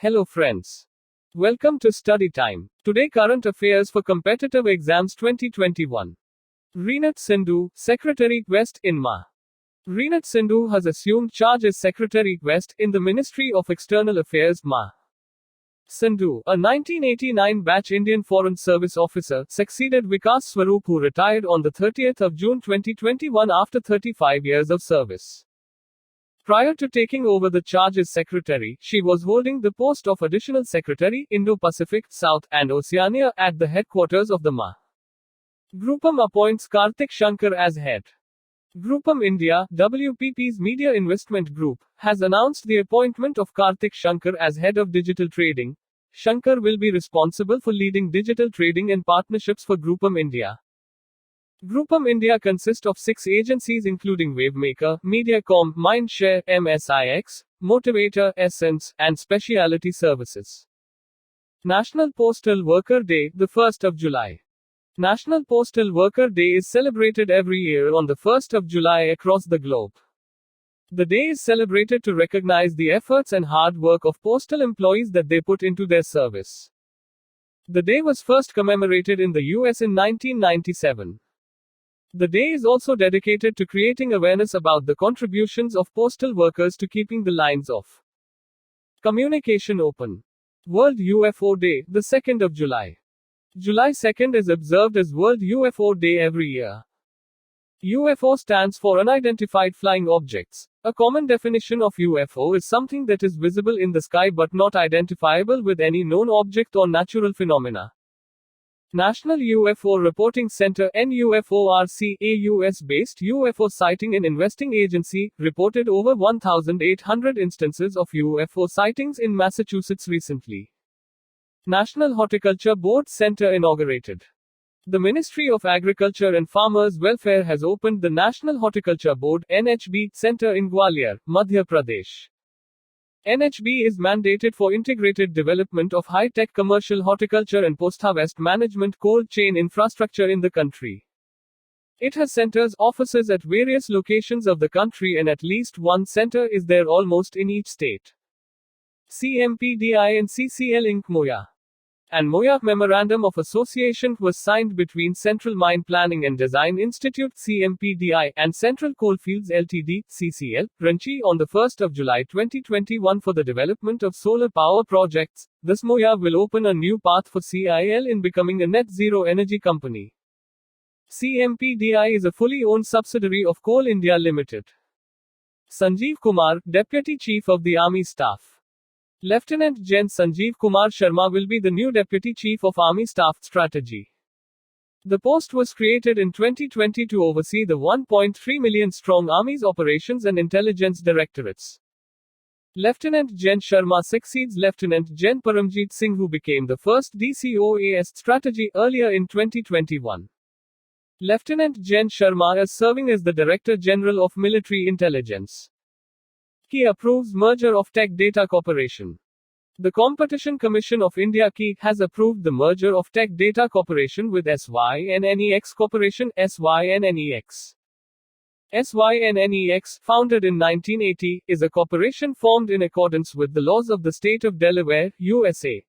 Hello friends. Welcome to Study Time. Today current affairs for competitive exams 2021. Reenat Sindhu, Secretary West in Ma. Reenat Sindhu has assumed charge as Secretary West in the Ministry of External Affairs Ma. Sindhu, a 1989 batch Indian Foreign Service officer, succeeded Vikas Swarup who retired on the 30th of June 2021 after 35 years of service. Prior to taking over the charge as secretary, she was holding the post of Additional Secretary, Indo-Pacific, South, and Oceania, at the headquarters of the MA. Groupam appoints Karthik Shankar as head. Groupam India, WPP's media investment group, has announced the appointment of Karthik Shankar as head of digital trading. Shankar will be responsible for leading digital trading and partnerships for Groupam India. Groupam India consists of 6 agencies including Wavemaker, Mediacom, Mindshare, MSIX, Motivator, Essence, and Speciality Services. National Postal Worker Day, the 1st of July. National Postal Worker Day is celebrated every year on the 1st of July across the globe. The day is celebrated to recognize the efforts and hard work of postal employees that they put into their service. The day was first commemorated in the US in 1997. The day is also dedicated to creating awareness about the contributions of postal workers to keeping the lines of communication open. World UFO Day, the 2nd of July. July 2nd is observed as World UFO Day every year. UFO stands for Unidentified Flying Objects. A common definition of UFO is something that is visible in the sky but not identifiable with any known object or natural phenomena. National UFO Reporting Center NUFORC, a US-based UFO sighting and investing agency, reported over 1,800 instances of UFO sightings in Massachusetts recently. National Horticulture Board Center inaugurated. The Ministry of Agriculture and Farmers Welfare has opened the National Horticulture Board (NHB) Center in Gwalior, Madhya Pradesh. NHB is mandated for integrated development of high-tech commercial horticulture and post-harvest management cold chain infrastructure in the country. It has centers, offices at various locations of the country, and at least one center is there almost in each state. CMPDI and CCL Inc. Moya and Moya Memorandum of Association was signed between Central Mine Planning and Design Institute CMPDI and Central Coalfields Ltd CCL, Ranchi on the 1st of July 2021 for the development of solar power projects. This Moya will open a new path for CIL in becoming a net zero energy company. CMPDI is a fully owned subsidiary of Coal India Limited. Anjeevkumar, Deputy Chief of the Army Staff. Lieutenant Gen Anjeevkumar Sharma will be the new Deputy Chief of Army Staff Strategy. The post was created in 2020 to oversee the 1.3 million strong Army's operations and intelligence directorates. Lieutenant Gen Sharma succeeds Lieutenant Gen Paramjeet Singh, who became the first DCOAS strategy earlier in 2021. Lieutenant Gen Sharma is serving as the Director General of Military Intelligence. KI approves merger of Tech Data Corporation. The Competition Commission of India KI has approved the merger of Tech Data Corporation with SYNNEX Corporation, SYNNEX. SYNNEX, founded in 1980, is a corporation formed in accordance with the laws of the state of Delaware, USA.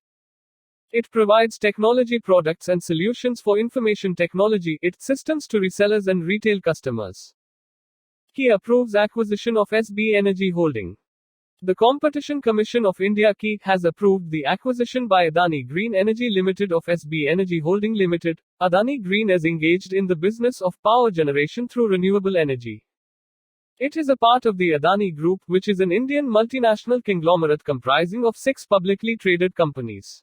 It provides technology products and solutions for information technology, its systems to resellers and retail customers. KI approves acquisition of SB Energy Holding. The Competition Commission of India KI has approved the acquisition by Adani Green Energy Limited of SB Energy Holding Limited. Adani Green is engaged in the business of power generation through renewable energy. It is a part of the Adani Group, which is an Indian multinational conglomerate comprising of 6 publicly traded companies.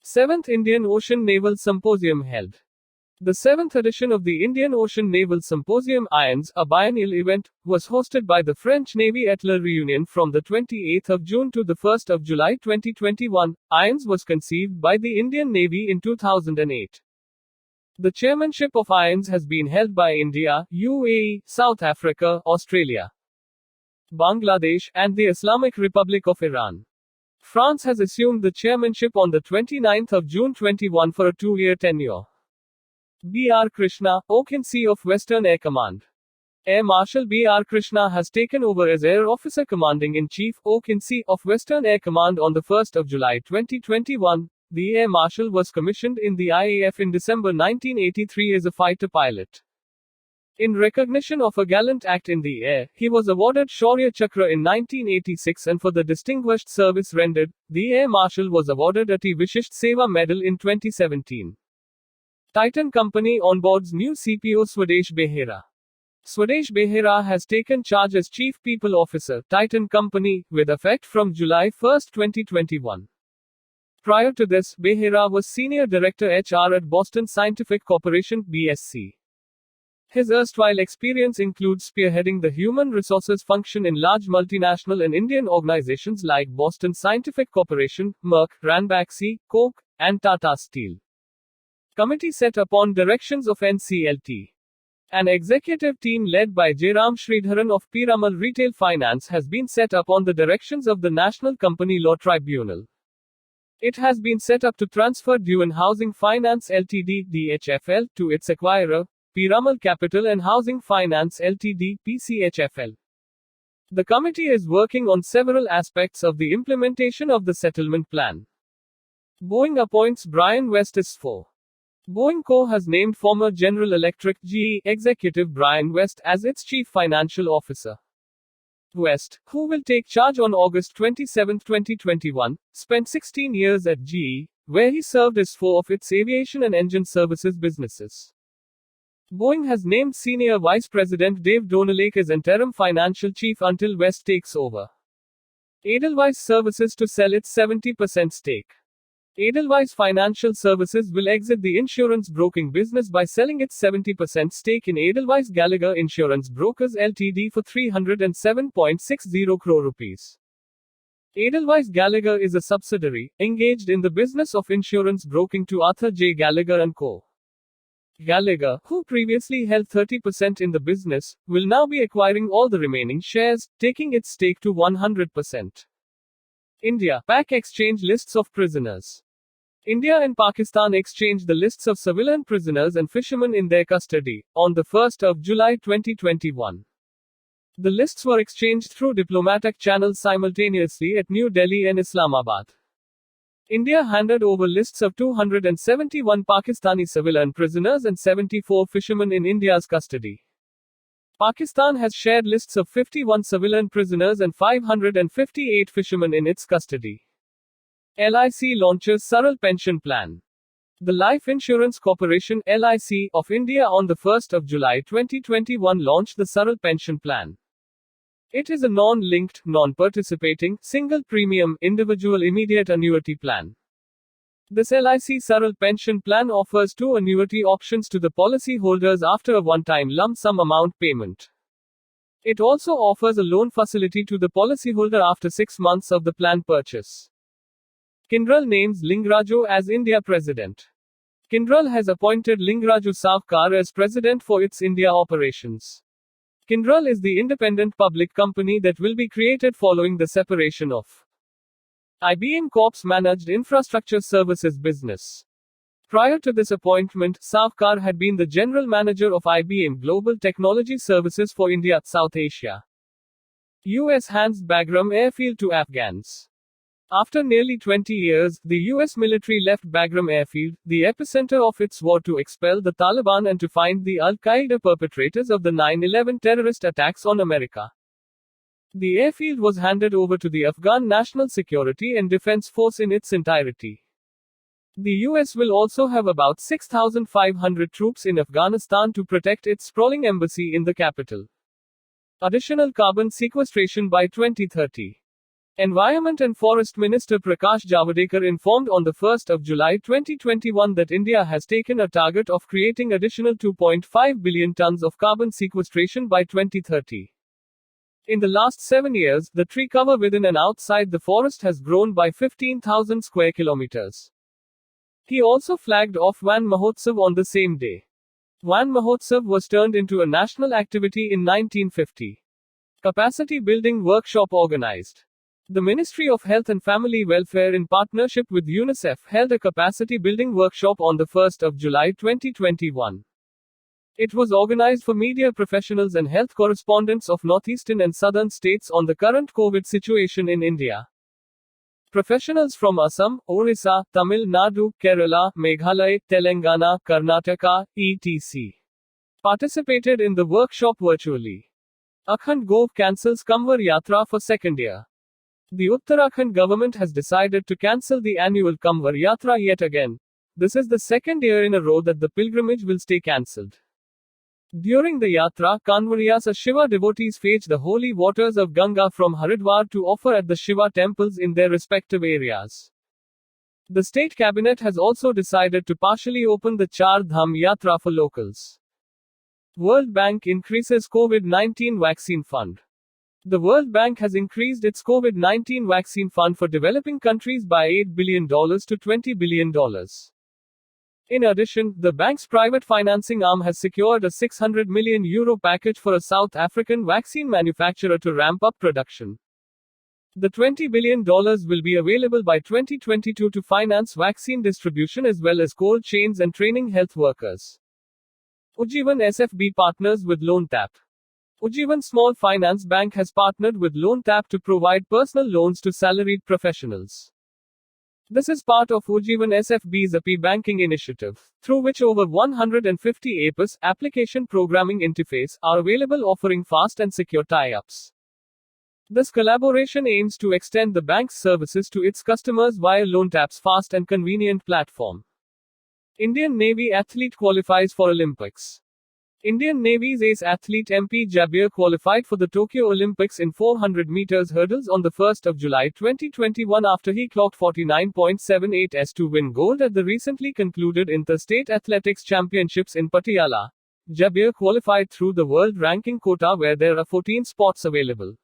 7th Indian Ocean Naval Symposium held. The 7th edition of the Indian Ocean Naval Symposium IONS, a biennial event, was hosted by the French Navy at La Réunion from the 28th of June to the 1st of July 2021. IONS was conceived by the Indian Navy in 2008. The chairmanship of IONS has been held by India, UAE, South Africa, Australia, Bangladesh, and the Islamic Republic of Iran. France has assumed the chairmanship on the 29th of June 21 for a 2-year tenure. BR Krishna, OC of Western Air Command. Air Marshal BK Krishna has taken over as Air Officer Commanding-in-Chief, OCINC, of Western Air Command on the 1st of July 2021. The Air Marshal was commissioned in the IAF in December 1983 as a fighter pilot. In recognition of a gallant act in the air, he was awarded Shaurya Chakra in 1986, and for the distinguished service rendered, the Air Marshal was awarded Ati Vishisht Seva Medal in 2017. Titan Company onboards new CPO Swadesh Behera. Swadesh Behera has taken charge as Chief People Officer, Titan Company, with effect from July 1, 2021. Prior to this, Behera was Senior Director HR at Boston Scientific Corporation, BSC. His erstwhile experience includes spearheading the human resources function in large multinational and Indian organizations like Boston Scientific Corporation, Merck, Ranbaxy, Coke, and Tata Steel. Committee set upon directions of NCLT. An executive team led by Jairam Sridharan of Piramal Retail Finance has been set up on the directions of the National Company Law Tribunal. It has been set up to transfer Dewan Housing Finance Ltd (DHFL) to its acquirer, Piramal Capital and Housing Finance Ltd (PCHFL). The committee is working on several aspects of the implementation of the settlement plan. Boeing appoints Brian West as CFO. Boeing Co. has named former General Electric (GE) executive Brian West as its Chief Financial Officer. West, who will take charge on August 27, 2021, spent 16 years at GE, where he served as CFO of its aviation and engine services businesses. Boeing has named Senior Vice President Dave Donalake as interim financial chief until West takes over. Edelweiss Services to sell its 70% stake. Edelweiss Financial Services will exit the insurance broking business by selling its 70% stake in Edelweiss Gallagher Insurance Brokers Ltd for 307.60 crore rupees. Edelweiss Gallagher is a subsidiary, engaged in the business of insurance broking to Arthur J. Gallagher & Co. Gallagher, who previously held 30% in the business, will now be acquiring all the remaining shares, taking its stake to 100%. India, Pak exchange lists of prisoners. India and Pakistan exchanged the lists of civilian prisoners and fishermen in their custody on the 1st of July 2021. The lists were exchanged through diplomatic channels simultaneously at New Delhi and Islamabad. India handed over lists of 271 Pakistani civilian prisoners and 74 fishermen in India's custody. Pakistan has shared lists of 51 civilian prisoners and 558 fishermen in its custody. LIC launches Saral Pension Plan. The Life Insurance Corporation (LIC) of India on the 1st of July 2021 launched the Saral Pension Plan. It is a non-linked, non-participating, single-premium, individual immediate annuity plan. This LIC Saral Pension Plan offers two annuity options to the policy holders after a one-time lump sum amount payment. It also offers a loan facility to the policyholder after 6 months of the plan purchase. Kyndryl names Lingraju as India President. Kyndryl has appointed Lingraju Savkar as President for its India operations. Kyndryl is the independent public company that will be created following the separation of IBM Corp's managed infrastructure services business. Prior to this appointment, Savkar had been the general manager of IBM Global Technology Services for India, South Asia. US hands Bagram Airfield to Afghans. After nearly 20 years, the US military left Bagram Airfield, the epicenter of its war, to expel the Taliban and to find the Al-Qaeda perpetrators of the 9/11 terrorist attacks on America. The airfield was handed over to the Afghan National Security and Defense Force in its entirety. The US will also have about 6,500 troops in Afghanistan to protect its sprawling embassy in the capital. Additional carbon sequestration by 2030. Environment and Forest Minister Prakash Javadekar informed on the 1st of July 2021 that India has taken a target of creating additional 2.5 billion tons of carbon sequestration by 2030. In the last 7 years, the tree cover within and outside the forest has grown by 15,000 square kilometers. He also flagged off Van Mahotsav on the same day. Van Mahotsav was turned into a national activity in 1950. Capacity building workshop organized. The Ministry of Health and Family Welfare in partnership with UNICEF held a capacity building workshop on the 1st of July 2021. It was organized for media professionals and health correspondents of northeastern and southern states on the current COVID situation in India. Professionals from Assam, Orissa, Tamil Nadu, Kerala, Meghalaya, Telangana, Karnataka, etc. participated in the workshop virtually. Uttarakhand Govt cancels Kamvar Yatra for second year. The Uttarakhand government has decided to cancel the annual Kamvar Yatra yet again. This is the second year in a row that the pilgrimage will stay cancelled. During the Yatra, Kanvariyas Shiva devotees fetch the holy waters of Ganga from Haridwar to offer at the Shiva temples in their respective areas. The state cabinet has also decided to partially open the Char Dham Yatra for locals. World Bank increases COVID-19 vaccine fund. The World Bank has increased its COVID-19 vaccine fund for developing countries by $8 billion to $20 billion. In addition, the bank's private financing arm has secured a €600 million package for a South African vaccine manufacturer to ramp up production. The $20 billion will be available by 2022 to finance vaccine distribution as well as cold chains and training health workers. Ujjivan SFB partners with LoanTap. Ujjivan Small Finance Bank has partnered with LoanTap to provide personal loans to salaried professionals. This is part of Ujjivan SFB's AP banking initiative, through which over 150 APIs, application programming interface, are available offering fast and secure tie-ups. This collaboration aims to extend the bank's services to its customers via LoanTap's fast and convenient platform. Indian Navy athlete qualifies for Olympics. Indian Navy's ace athlete MP Jabir qualified for the Tokyo Olympics in 400 meters hurdles on the 1st of July 2021 after he clocked 49.78 s to win gold at the recently concluded Interstate Athletics Championships in Patiala. Jabir qualified through the world ranking quota where there are 14 spots available.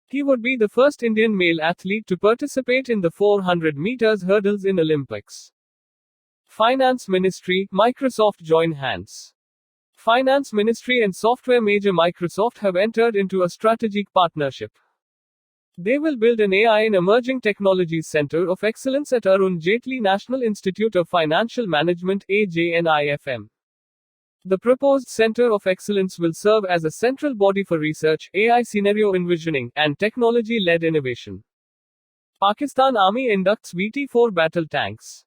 He would be the first Indian male athlete to participate in the 400 meters hurdles in Olympics. Finance Ministry, Microsoft join hands. Finance Ministry and software major Microsoft have entered into a strategic partnership. They will build an AI and Emerging Technologies Center of Excellence at Arun Jaitley National Institute of Financial Management (AJNIFM). The proposed Center of Excellence will serve as a central body for research, AI scenario envisioning, and technology-led innovation. Pakistan Army inducts VT-4 battle tanks.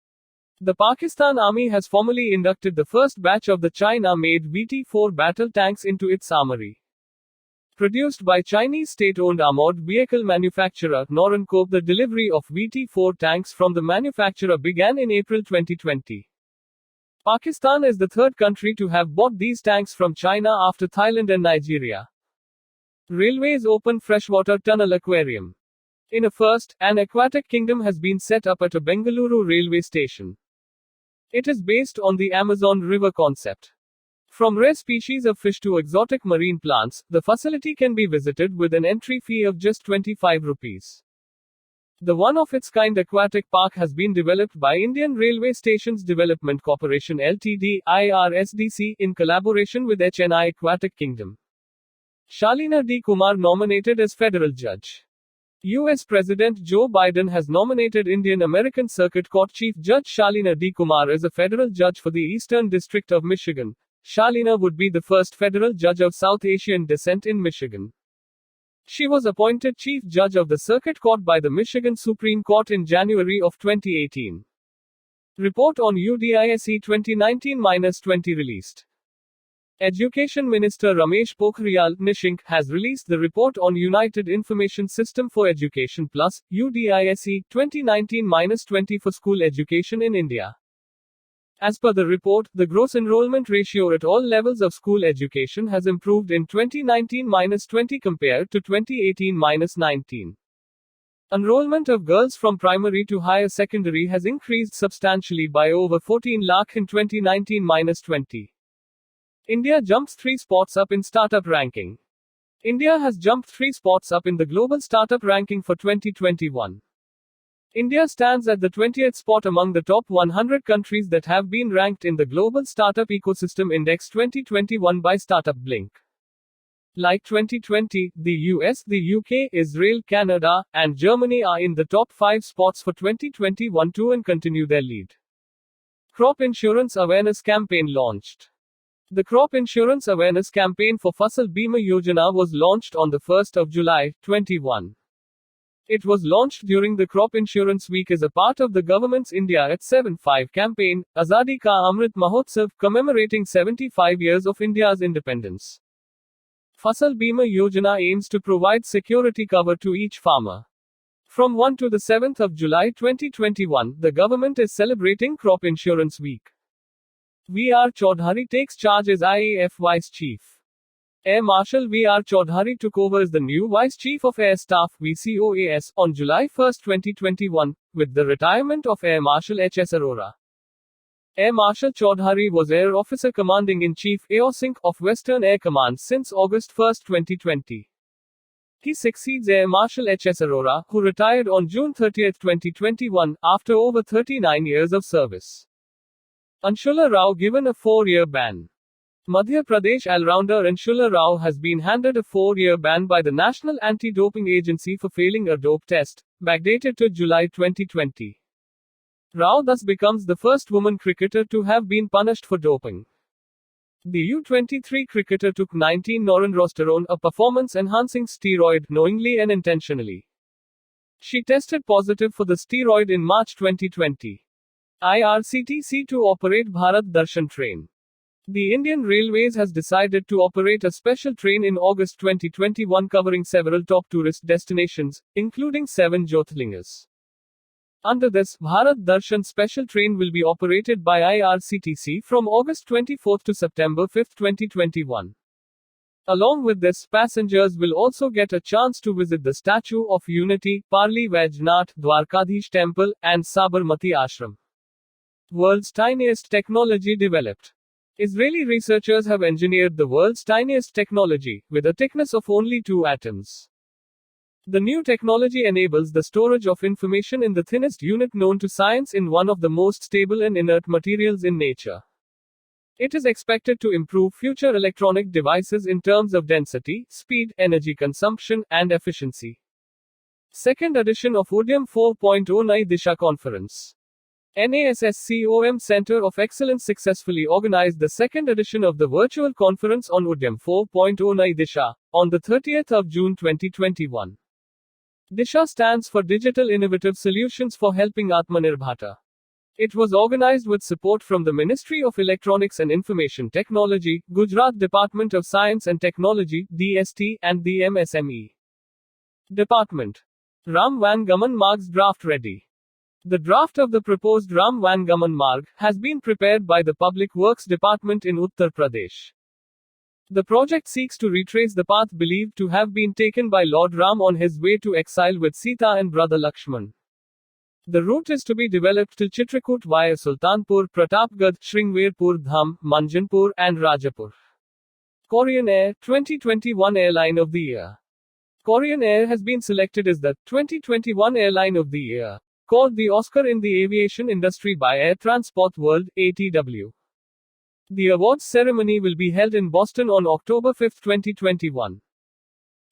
The Pakistan Army has formally inducted the first batch of the China-made VT-4 battle tanks into its armory. Produced by Chinese state-owned armored vehicle manufacturer Norinco, the delivery of VT-4 tanks from the manufacturer began in April 2020. Pakistan is the third country to have bought these tanks from China after Thailand and Nigeria. Railways open freshwater tunnel aquarium. In a first, an aquatic kingdom has been set up at a Bengaluru railway station. It is based on the Amazon River concept. From rare species of fish to exotic marine plants, the facility can be visited with an entry fee of just 25 rupees. The one-of-its-kind aquatic park has been developed by Indian Railway Stations Development Corporation Ltd, IRSDC, in collaboration with HNI Aquatic Kingdom. Shalina D. Kumar nominated as federal judge. U.S. President Joe Biden has nominated Indian American Circuit Court Chief Judge Shalina D. Kumar as a federal judge for the Eastern District of Michigan. Shalina would be the first federal judge of South Asian descent in Michigan. She was appointed Chief Judge of the Circuit Court by the Michigan Supreme Court in January of 2018. Report on UDISE 2019-20 released. Education Minister Ramesh Pokhriyal Nishank has released the report on United Information System for Education Plus, UDISE, 2019-20 for school education in India. As per the report, the gross enrollment ratio at all levels of school education has improved in 2019-20 compared to 2018-19. Enrollment of girls from primary to higher secondary has increased substantially by over 14 lakh in 2019-20. India jumps 3 spots up in startup ranking. India has jumped 3 spots up in the global startup ranking for 2021. India stands at the 20th spot among the top 100 countries that have been ranked in the Global Startup Ecosystem Index 2021 by Startup Blink. Like 2020, the US, the UK, Israel, Canada, and Germany are in the top 5 spots for 2021 too and continue their lead. Crop Insurance Awareness Campaign launched. The crop insurance awareness campaign for Fasal Bima Yojana was launched on the 1st of July, 21. It was launched during the Crop Insurance Week as a part of the government's India at 75 campaign, Azadi Ka Amrit Mahotsav, commemorating 75 years of India's independence. Fasal Bima Yojana aims to provide security cover to each farmer. From 1 to the 7th of July 2021, the government is celebrating Crop Insurance Week. V.R. Chaudhary takes charge as IAF Vice Chief. Air Marshal V.R. Chaudhary took over as the new Vice Chief of Air Staff (VCOAS) on July 1, 2021, with the retirement of Air Marshal H.S. Arora. Air Marshal Chaudhary was Air Officer Commanding-in-Chief (AOCINC) of Western Air Command since August 1, 2020. He succeeds Air Marshal H.S. Arora, who retired on June 30, 2021, after over 39 years of service. Anshula Rao given a 4-year ban. Madhya Pradesh all-rounder Anshula Rao has been handed a 4-year ban by the National Anti-Doping Agency for failing a dope test, backdated to July 2020. Rao thus becomes the first woman cricketer to have been punished for doping. The U23 cricketer took 19-norenrosterone, a performance-enhancing steroid, knowingly and intentionally. She tested positive for the steroid in March 2020. IRCTC to operate Bharat Darshan Train. The Indian Railways has decided to operate a special train in August 2021 covering several top tourist destinations, including 7 Jyotirlingas. Under this, Bharat Darshan special train will be operated by IRCTC from August 24 to September 5, 2021. Along with this, passengers will also get a chance to visit the Statue of Unity, Parli Vaijnath, Dwarkadhish Temple, and Sabarmati Ashram. World's tiniest technology developed. Israeli researchers have engineered the world's tiniest technology, with a thickness of only 2 atoms. The new technology enables the storage of information in the thinnest unit known to science in one of the most stable and inert materials in nature. It is expected to improve future electronic devices in terms of density, speed, energy consumption, and efficiency. Second edition of Udyam 4.0 Nai Disha Conference. NASSCOM Center of Excellence successfully organized the second edition of the virtual conference on Udyam 4.0 Nai Disha, on the 30th of June 2021. Disha stands for Digital Innovative Solutions for Helping Atmanirbharta. It was organized with support from the Ministry of Electronics and Information Technology, Gujarat Department of Science and Technology, DST, and the MSME Department. Ram Van Gaman Marg's draft ready. The draft of the proposed Ram Van Gaman Marg has been prepared by the Public Works Department in Uttar Pradesh. The project seeks to retrace the path believed to have been taken by Lord Ram on his way to exile with Sita and brother Lakshman. The route is to be developed till Chitrakoot via Sultanpur, Pratapgarh, Sringverpur Dham, Manjanpur, and Rajapur. Korean Air 2021 Airline of the Year. Korean Air has been selected as the 2021 Airline of the Year, called the Oscar in the aviation industry by Air Transport World, ATW. The awards ceremony will be held in Boston on October 5, 2021.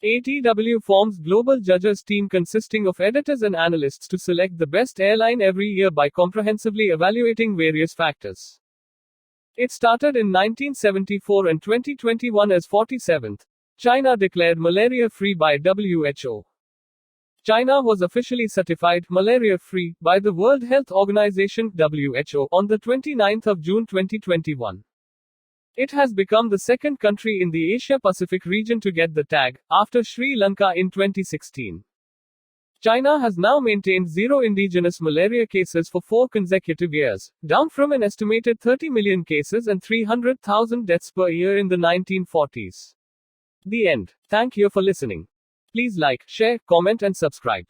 ATW forms global judges team consisting of editors and analysts to select the best airline every year by comprehensively evaluating various factors. It started in 1974 and 2021 as 47th. China declared malaria-free by WHO. China was officially certified malaria-free by the World Health Organization (WHO) on the 29th of June 2021. It has become the second country in the Asia-Pacific region to get the tag, after Sri Lanka in 2016. China has now maintained zero indigenous malaria cases for 4 consecutive years, down from an estimated 30 million cases and 300,000 deaths per year in the 1940s. The end. Thank you for listening. Please like, share, comment and subscribe.